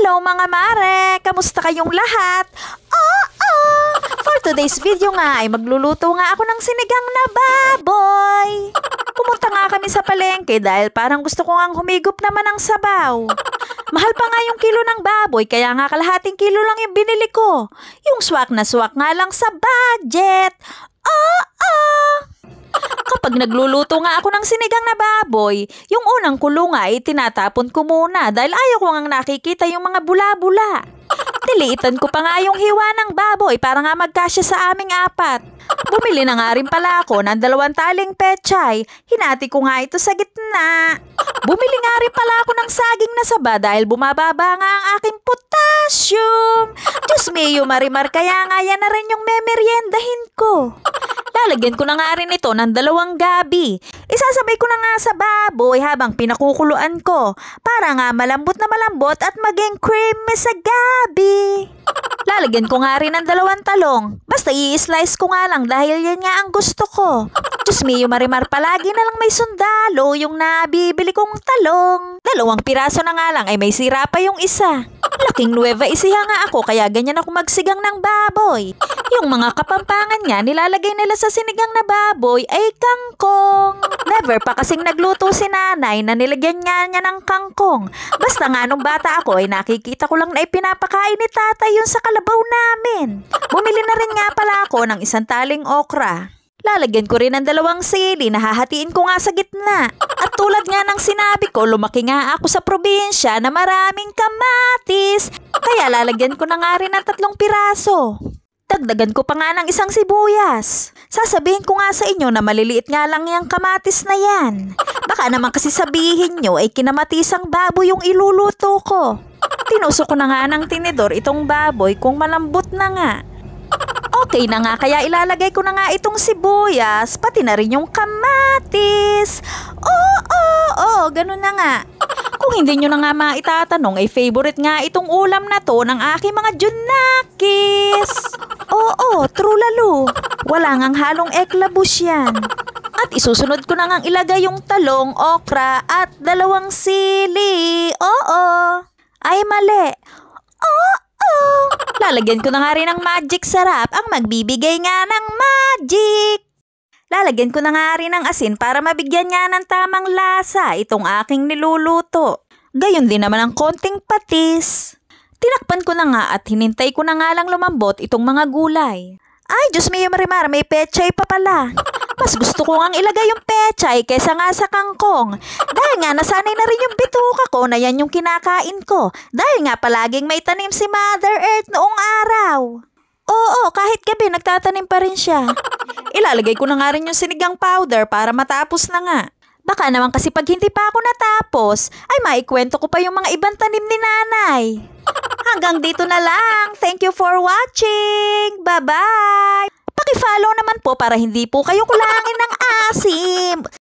Hello mga mare! Kamusta kayong lahat? For today's video nga ay magluluto nga ako ng sinigang na baboy. Pumunta nga kami sa palengke dahil parang gusto ko nga humigop naman ng sabaw. Mahal pa nga yung kilo ng baboy kaya nga kalahating kilo lang yung binili ko. Yung swak na swak nga lang sa budget. Kapag nagluluto nga ako ng sinigang na baboy, yung unang kulo nga ay tinatapon ko muna dahil ayaw ko nga nakikita yung mga bula-bula. Tiliitan ko pa nga yung hiwa ng baboy para nga magkasya sa aming apat. Bumili na nga rin pala ako ng 2 taling pechay. Hinati ko nga ito sa gitna. Bumili nga rin pala ako ng saging na saba dahil bumababa nga ang aking potassium. Diyos mio marimar, kaya nga yan na rin yung memeryendahin ko. Lalagyan ko na nga rin ito ng 2 gabi. Isasabay ko na nga sa baboy habang pinakukuluan ko para nga malambot na malambot at maging creamy sa gabi. Lalagyan ko nga rin ng 2 talong. Basta i-slice ko nga lang dahil yan nga ang gusto ko. Diyos mio marimar, palagi na lang may sundalo yung nabibili kong talong. 2 piraso na nga lang ay may sira pa yung isa. Laking Nueva Ecija nga ako kaya ganyan ako magsigang ng baboy. Yung mga kapampangan nga nilalagay nila sa sinigang na baboy ay kangkong. Never pa kasing nagluto si nanay na nilagyan niya ng kangkong. Basta nga nung bata ako ay nakikita ko lang na ipinapakain ni tatay yun sa kalabaw namin. Bumili na rin nga pala ako ng 1 taling okra. Lalagyan ko rin ng 2 sili na hahatiin ko nga sa gitna. At tulad nga ng sinabi ko, lumaki nga ako sa probinsya na maraming kamatis. Kaya lalagyan ko na nga rin ng 3 piraso. Dagdagan ko pa nga ng 1 sibuyas. Sasabihin ko nga sa inyo na maliliit nga lang yung kamatis na yan. Baka naman kasi sabihin nyo ay kinamatisang baboy yung iluluto ko. Tinusok ko na nga ng tinidor itong baboy kung malambot na nga. Okay na nga, kaya ilalagay ko na nga itong sibuyas, pati na rin yung kamatis. Ganun na nga. Kung hindi nyo na nga maitatanong, ay favorite nga itong ulam na to ng aking mga junakis. True lalo. Wala ngang halong eklabus yan. At isusunod ko na ngang ilagay yung talong, okra at 2 sili. Ay mali. Lalagyan ko na nga rin ng magic sarap, ang magbibigay nga ng magic. Lalagyan ko na nga rin ng asin para mabigyan nga ng tamang lasa itong aking niluluto. Gayon din naman ang konting patis. Tinakpan ko na nga at hinintay ko na nga lang lumambot itong mga gulay. Ay, Diyos mio marimar, may pechay pa pala. Mas gusto ko ngang ilagay yung pechay kaysa nga sa kangkong. Dahil nga nasanay na rin yung bituka ko na yan yung kinakain ko. Dahil nga palaging may tanim si Mother Earth noong araw. Kahit gabi nagtatanim pa rin siya. Ilalagay ko na nga rin yung sinigang powder para matapos na nga. Baka naman kasi pag hindi pa ako natapos, ay maikwento ko pa yung mga ibang tanim ni nanay. Hanggang dito na lang. Thank you for watching. Bye-bye! Paki-follow naman po para hindi po kayo kulangin ng asim.